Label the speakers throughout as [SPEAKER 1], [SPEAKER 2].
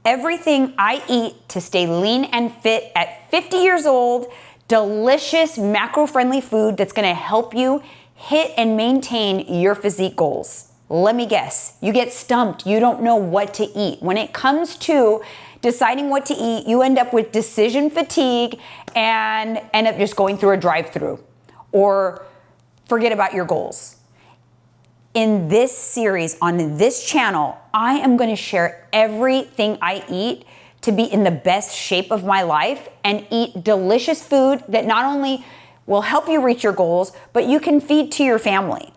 [SPEAKER 1] everything I eat to stay lean and fit at 50 years old, delicious macro-friendly food that's gonna help you hit and maintain your physique goals. Let me guess, you get stumped, you don't know what to eat. When it comes to deciding what to eat, you end up with decision fatigue and end up just going through a drive-through or forget about your goals. In this series, on this channel, I am gonna share everything I eat to be in the best shape of my life and eat delicious food that not only will help you reach your goals, but you can feed to your family.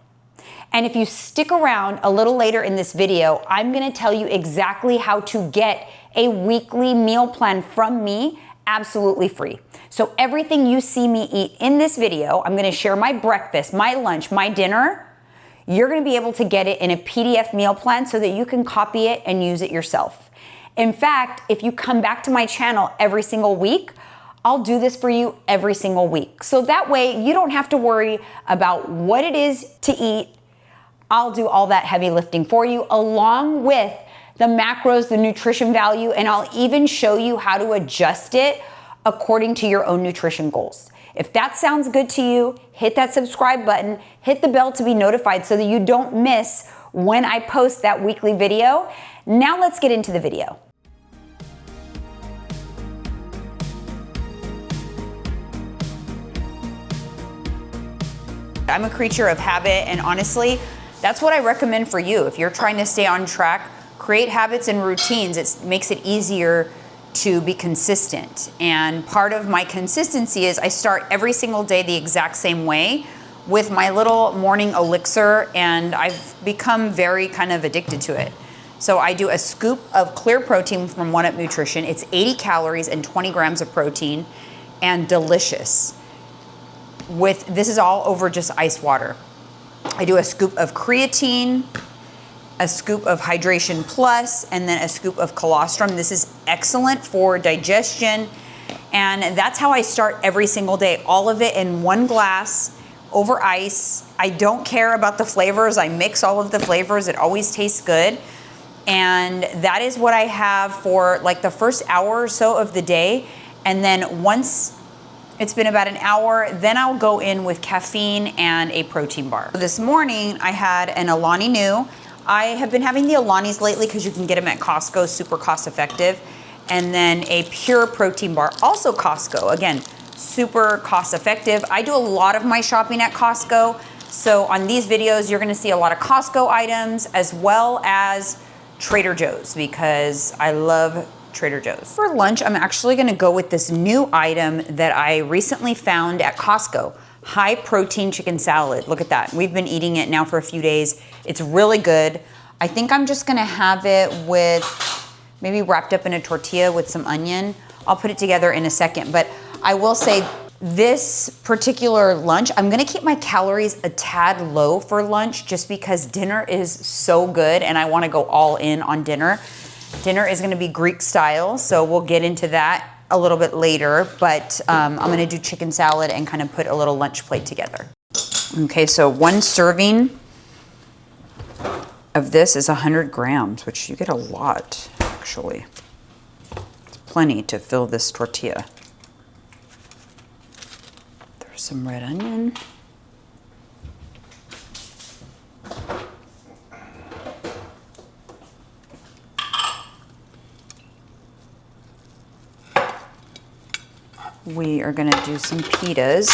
[SPEAKER 1] And if you stick around a little later in this video, I'm gonna tell you exactly how to get a weekly meal plan from me absolutely free. So everything you see me eat in this video, I'm gonna share my breakfast, my lunch, my dinner. You're gonna be able to get it in a PDF meal plan so that you can copy it and use it yourself. In fact, if you come back to my channel every single week, I'll do this for you every single week. So that way you don't have to worry about what it is to eat. I'll do all that heavy lifting for you along with the macros, the nutrition value, and I'll even show you how to adjust it according to your own nutrition goals. If that sounds good to you, hit that subscribe button, hit the bell to be notified so that you don't miss when I post that weekly video. Now let's get into the video. I'm a creature of habit, and honestly, that's what I recommend for you. If you're trying to stay on track, create habits and routines. It makes it easier to be consistent. And part of my consistency is I start every single day the exact same way with my little morning elixir, and I've become very kind of addicted to it. So I do a scoop of clear protein from 1UP Nutrition. It's 80 calories and 20 grams of protein and delicious. This is all over just ice water. I do a scoop of creatine, a scoop of Hydration Plus, and then a scoop of colostrum. This is excellent for digestion. And that's how I start every single day. All of it in one glass over ice. I don't care about the flavors. I mix all of the flavors. It always tastes good. And that is what I have for like the first hour or so of the day. And then once it's been about an hour, then I'll go in with caffeine and a protein bar. This morning I had an Alani Nu. I have been having the Alanis lately because you can get them at Costco, super cost effective. And then a pure protein bar, also Costco, again, super cost effective. I do a lot of my shopping at Costco. So on these videos, you're gonna see a lot of Costco items as well as Trader Joe's because I love Trader Joe's. For lunch, I'm actually gonna go with this new item that I recently found at Costco. High protein chicken salad. Look at that. We've been eating it now for a few days. It's really good. I think I'm just gonna have it with maybe wrapped up in a tortilla with some onion. I'll put it together in a second, but I will say this particular lunch, I'm gonna keep my calories a tad low for lunch just because dinner is so good and I wanna go all in on dinner. Dinner is gonna be Greek style, so we'll get into that a little bit later, but I'm gonna do chicken salad and kind of put a little lunch plate together. Okay, so one serving of this is 100 grams, which you get a lot, actually. It's plenty to fill this tortilla. There's some red onion. We are gonna do some pitas,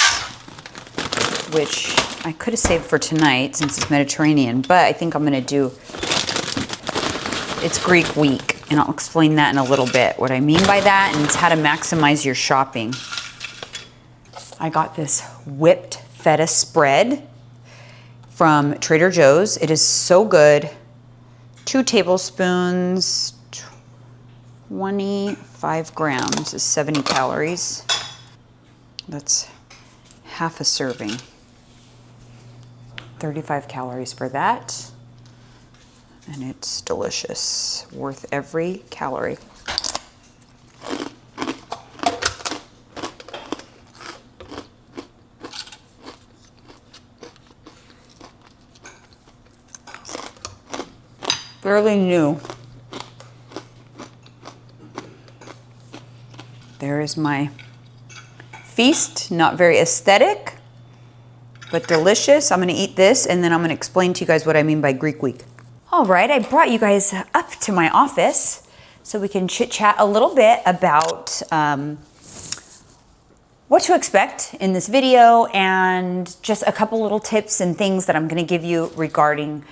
[SPEAKER 1] which I could have saved for tonight since it's Mediterranean, but I think I'm gonna do, it's Greek week, and I'll explain that in a little bit, what I mean by that, and it's how to maximize your shopping. I got this whipped feta spread from Trader Joe's. It is so good. 2 tablespoons, 25 grams is 70 calories. That's half a serving. 35 calories for that. And it's delicious, worth every calorie. Fairly new. there is my feast. Not very aesthetic, but delicious. I'm gonna eat this and then I'm gonna explain to you guys what I mean by Greek week. All right, I brought you guys up to my office so we can chit chat a little bit about what to expect in this video and just a couple little tips and things that I'm gonna give you regarding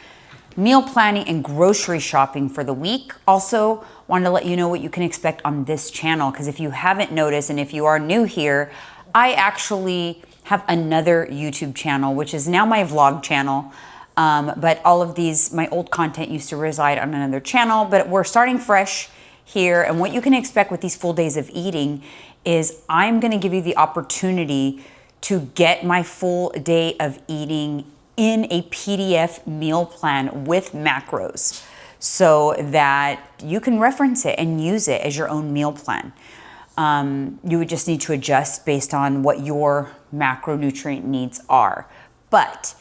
[SPEAKER 1] meal planning and grocery shopping for the week. Also, wanted to let you know what you can expect on this channel, because if you haven't noticed and if you are new here, I actually have another YouTube channel, which is now my vlog channel. But all of these, my old content used to reside on another channel, but we're starting fresh here. And what you can expect with these full days of eating is I'm gonna give you the opportunity to get my full day of eating in a PDF meal plan with macros so that you can reference it and use it as your own meal plan. You would just need to adjust based on what your macronutrient needs are. But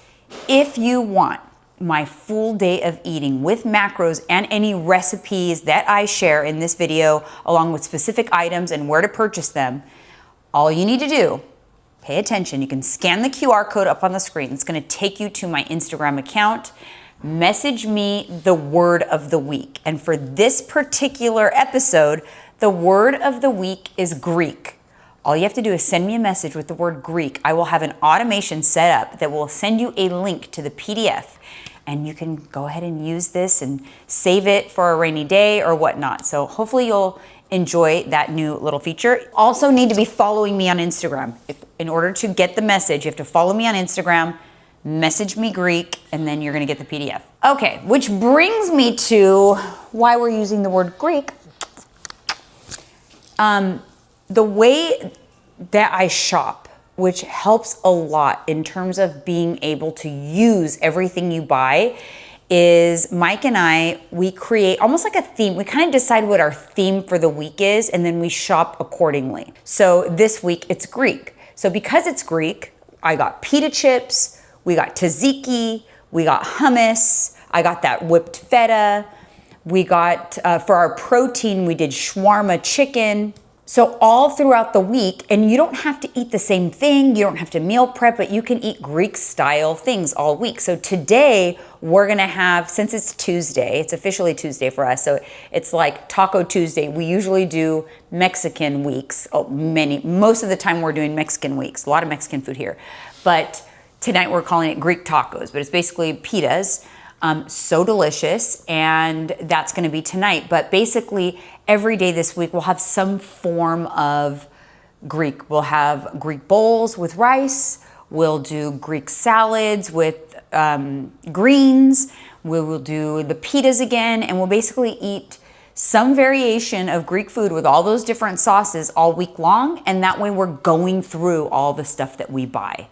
[SPEAKER 1] if you want my full day of eating with macros and any recipes that I share in this video, along with specific items and where to purchase them, all you need to do, pay attention. You can scan the QR code up on the screen. It's gonna take you to my Instagram account. Message me the word of the week. And for this particular episode, the word of the week is Greek. All you have to do is send me a message with the word Greek. I will have an automation set up that will send you a link to the PDF. And you can go ahead and use this and save it for a rainy day or whatnot. So hopefully you'll enjoy that new little feature. Also need to be following me on Instagram. In order to get the message, you have to follow me on Instagram, message me Greek, and then you're gonna get the PDF. Okay, which brings me to why we're using the word Greek. The way that I shop, which helps a lot in terms of being able to use everything you buy, is Mike and I, we create almost like a theme. We kind of decide what our theme for the week is, and then we shop accordingly. So this week it's Greek. So because it's Greek, I got pita chips, we got tzatziki, we got hummus, I got that whipped feta, we got, for our protein, we did shawarma chicken. So all throughout the week, and you don't have to eat the same thing, you don't have to meal prep, but you can eat Greek style things all week. So today we're gonna have, since it's Tuesday, it's officially Tuesday for us, so it's like Taco Tuesday. We usually do Mexican weeks. Most of the time we're doing Mexican weeks, a lot of Mexican food here. But tonight we're calling it Greek tacos, but it's basically pitas. So delicious, and that's gonna be tonight. But basically every day this week we'll have some form of Greek. We'll have Greek bowls with rice, we'll do Greek salads with greens, we will do the pitas again, and we'll basically eat some variation of Greek food with all those different sauces all week long, and that way we're going through all the stuff that we buy.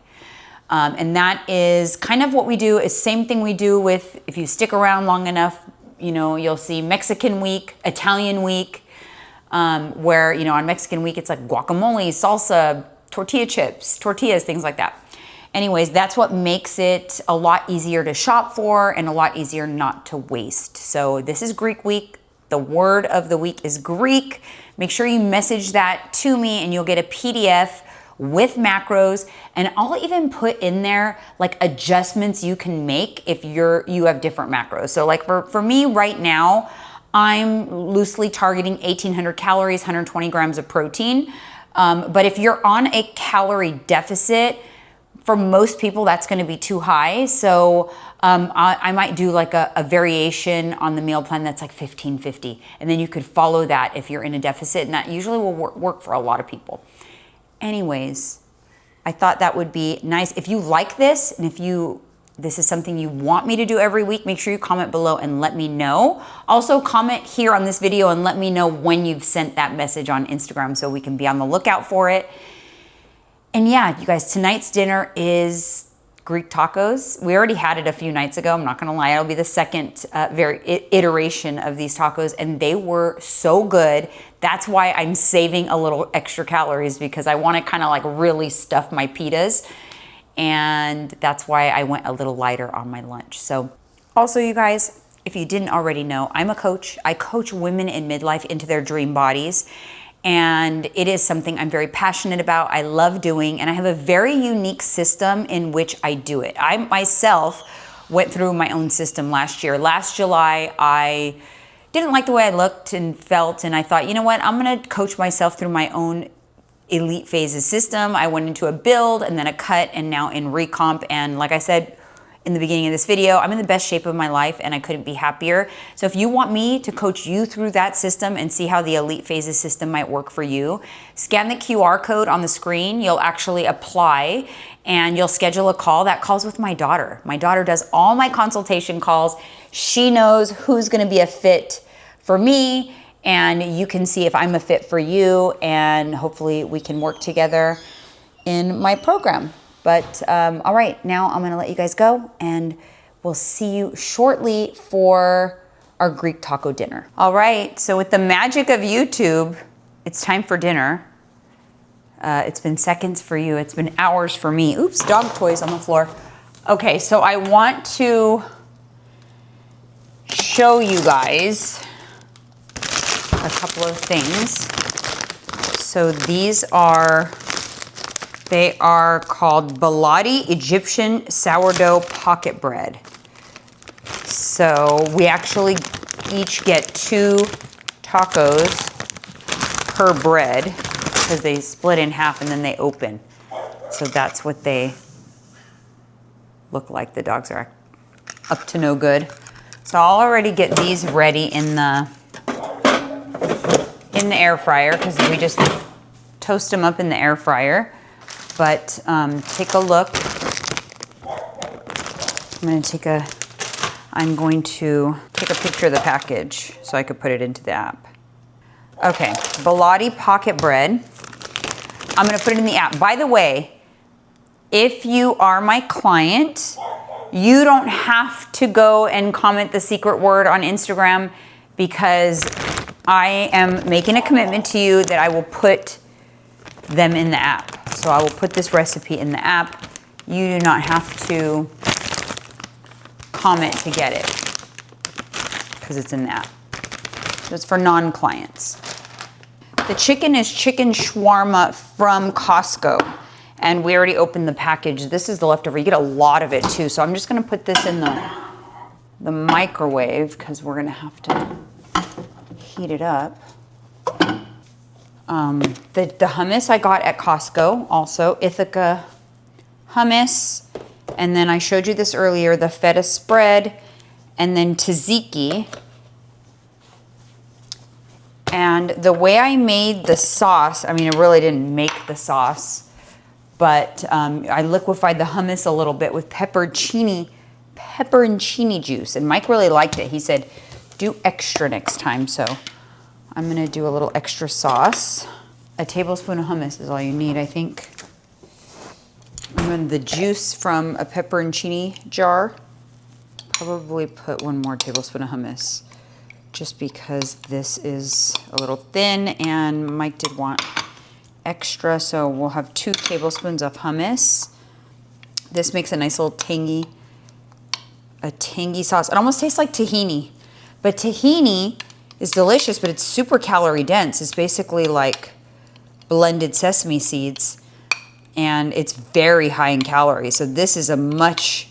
[SPEAKER 1] And that is kind of what we do. Is same thing we do with, if you stick around long enough, you know, you'll see Mexican week, Italian week, where, you know, on Mexican week, it's like guacamole, salsa, tortilla chips, tortillas, things like that. Anyways, that's what makes it a lot easier to shop for and a lot easier not to waste. So this is Greek week. The word of the week is Greek. Make sure you message that to me and you'll get a PDF with macros, and I'll even put in there like adjustments you can make if you have different macros. So like for me right now, I'm loosely targeting 1,800 calories, 120 grams of protein. But if you're on a calorie deficit, for most people that's gonna be too high. So I might do like a variation on the meal plan that's like 1550, and then you could follow that if you're in a deficit, and that usually will work for a lot of people. Anyways, I thought that would be nice. If you like this, and if this is something you want me to do every week, make sure you comment below and let me know. Also comment here on this video and let me know when you've sent that message on Instagram so we can be on the lookout for it. And yeah, you guys, tonight's dinner is Greek tacos. We already had it a few nights ago. I'm not gonna lie, it'll be the second iteration of these tacos, and they were so good. That's why I'm saving a little extra calories, because I wanna kinda like really stuff my pitas. And that's why I went a little lighter on my lunch. So also, you guys, if you didn't already know, I'm a coach. I coach women in midlife into their dream bodies. and it is something I'm very passionate about, I love doing, and I have a very unique system in which I do it. I myself went through my own system last year. Last July, I didn't like the way I looked and felt, and I thought, you know what, I'm gonna coach myself through my own elite phases system. I went into a build and then a cut and now in recomp, and like I said in the beginning of this video, I'm in the best shape of my life and I couldn't be happier. So if you want me to coach you through that system and see how the elite phases system might work for you, scan the QR code on the screen. You'll actually apply and you'll schedule a call. That call's with my daughter. My daughter does all my consultation calls. She knows who's gonna be a fit for me, and you can see if I'm a fit for you, and hopefully we can work together in my program. But all right, now I'm gonna let you guys go, and we'll see you shortly for our Greek taco dinner. All right, so with the magic of YouTube, it's time for dinner. It's been seconds for you, it's been hours for me. Oops, dog toys on the floor. Okay, so I want to show you guys a couple of things. So these are, they are called Baladi Egyptian Sourdough Pocket Bread. So we actually each get 2 tacos per bread because they split in half and then they open. So that's what they look like. The dogs are up to no good. So I'll already get these ready in the air fryer because we just toast them up in the air fryer. But take a look. I'm going to take a picture of the package so I could put it into the app. Okay, Baladi pocket bread. I'm gonna put it in the app. By the way, if you are my client, you don't have to go and comment the secret word on Instagram because I am making a commitment to you that I will put them in the app. So I will put this recipe in the app. You do not have to comment to get it because it's in the app. So it's for non-clients. The chicken is chicken shawarma from Costco. And we already opened the package. This is the leftover. You get a lot of it too. So I'm just gonna put this in the microwave because we're gonna have to heat it up. The hummus I got at Costco, also Ithaca hummus. And then I showed you this earlier, the feta spread, and then tzatziki. And the way I made the sauce, I mean, I really didn't make the sauce, but I liquefied the hummus a little bit with pepperoncini juice. And Mike really liked it. He said, do extra next time. So I'm gonna do a little extra sauce. A tablespoon of hummus is all you need, I think. And then the juice from a pepperoncini jar. Probably put 1 more tablespoon of hummus just because this is a little thin and Mike did want extra. So we'll have 2 tablespoons of hummus. This makes a nice little tangy sauce. It almost tastes like tahini, but tahini is delicious, but it's super calorie dense. It's basically like blended sesame seeds and it's very high in calories. So this is a much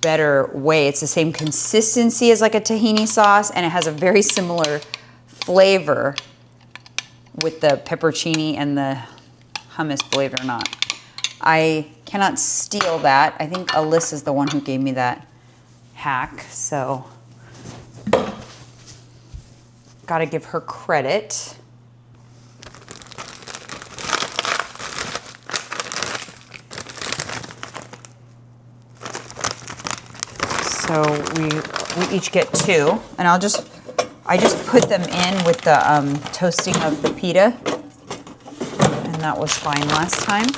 [SPEAKER 1] better way. It's the same consistency as like a tahini sauce and it has a very similar flavor with the pepperoncini and the hummus, believe it or not. I cannot steal that. I think Alyssa's the one who gave me that hack, so gotta give her credit. So we each get 2, and I just put them in with the toasting of the pita, and that was fine last time.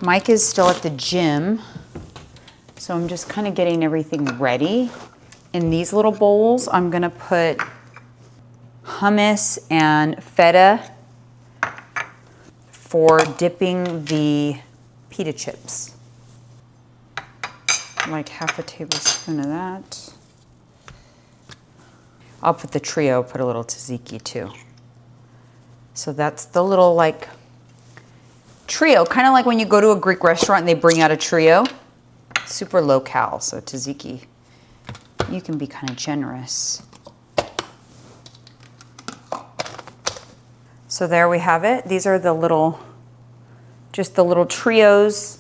[SPEAKER 1] Mike is still at the gym, so I'm just kind of getting everything ready. In these little bowls, I'm gonna put hummus and feta for dipping the pita chips. Like half a tablespoon of that. I'll put the trio, put a little tzatziki too. So that's the little like trio, kind of like when you go to a Greek restaurant and they bring out a trio. Super low cal, so tzatziki, you can be kind of generous. So there we have it. These are the little, just the little trios.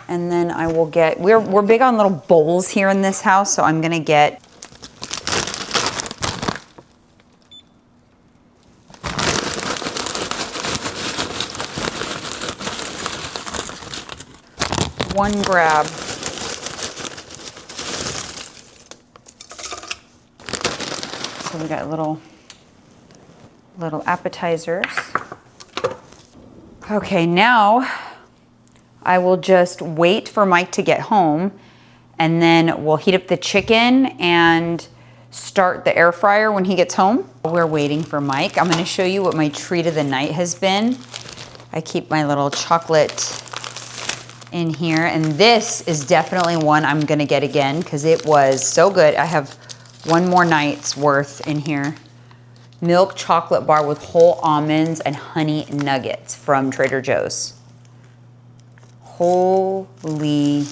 [SPEAKER 1] And then I will get, we're big on little bowls here in this house, so I'm gonna get one grab. So we got little appetizers. Okay, now I will just wait for Mike to get home, and then we'll heat up the chicken and start the air fryer when he gets home. We're waiting for Mike. I'm gonna show you what my treat of the night has been. I keep my little chocolate in here, and this is definitely one I'm gonna get again because it was so good. I have one more night's worth in here. Milk chocolate bar with whole almonds and honey nuggets from Trader Joe's. Holy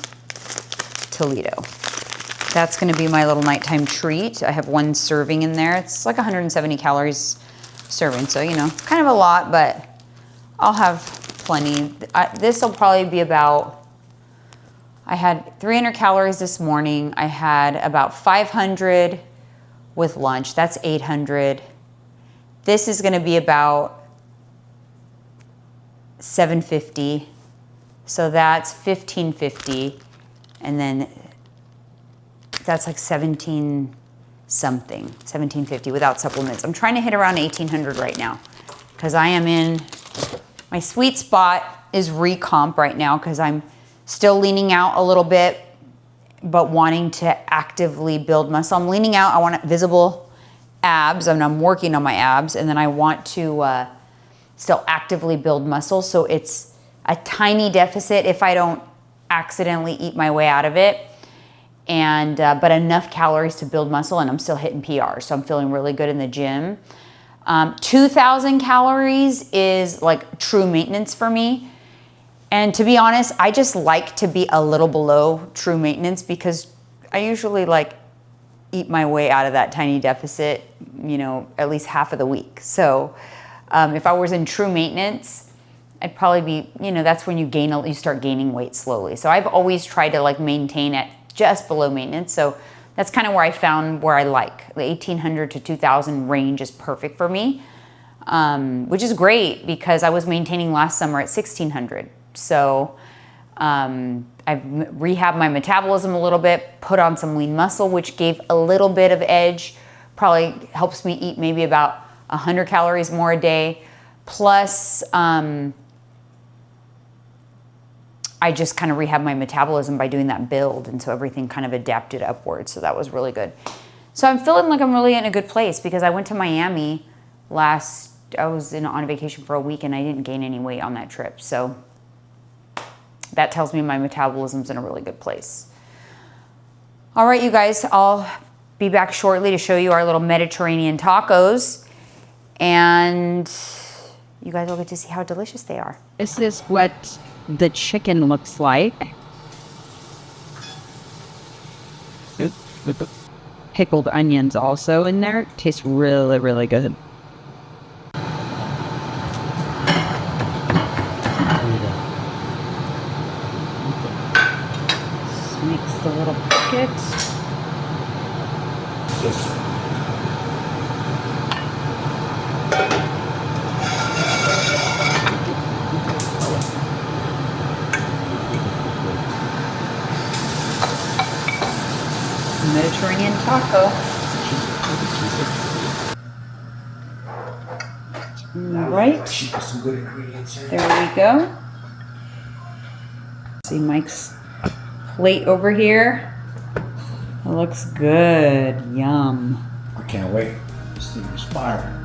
[SPEAKER 1] Toledo. That's gonna be my little nighttime treat. I have one serving in there. It's like 170 calories serving, so you know, kind of a lot, but I'll have plenty. This will probably be about, I had 300 calories this morning. I had about 500 with lunch. That's 800. This is gonna be about 750. So that's 1550. And then that's like 17 something, 1750 without supplements. I'm trying to hit around 1800 right now because I am in, my sweet spot is recomp right now because I'm still leaning out a little bit, but wanting to actively build muscle. I'm leaning out, I want visible abs, and I'm working on my abs, and then I want to still actively build muscle. So it's a tiny deficit if I don't accidentally eat my way out of it, and but enough calories to build muscle, and I'm still hitting PR. So I'm feeling really good in the gym. 2,000 calories is like true maintenance for me. And to be honest, I just like to be a little below true maintenance because I usually like eat my way out of that tiny deficit, you know, at least half of the week. So if I was in true maintenance, I'd probably be, you know, that's when you start gaining weight slowly. So I've always tried to like maintain at just below maintenance. So that's kind of where I found where I like. The 1,800 to 2,000 range is perfect for me, which is great because I was maintaining last summer at 1,600. So I've rehabbed my metabolism a little bit, put on some lean muscle, which gave a little bit of edge, probably helps me eat maybe about 100 calories more a day. Plus, I just kind of rehabbed my metabolism by doing that build. And so everything kind of adapted upwards. So that was really good. So I'm feeling like I'm really in a good place because I went to Miami I was on vacation for a week and I didn't gain any weight on that trip. So that tells me my metabolism's in a really good place. All right, you guys, I'll be back shortly to show you our little Mediterranean tacos, and you guys will get to see how delicious they are.
[SPEAKER 2] This is what the chicken looks like. Pickled onions also in there. Tastes really, really good.
[SPEAKER 1] Mix the little packets. Mediterranean taco. All right. There we go. See Mike's plate over here. It looks good. Yum.
[SPEAKER 3] I can't wait. This thing is fire.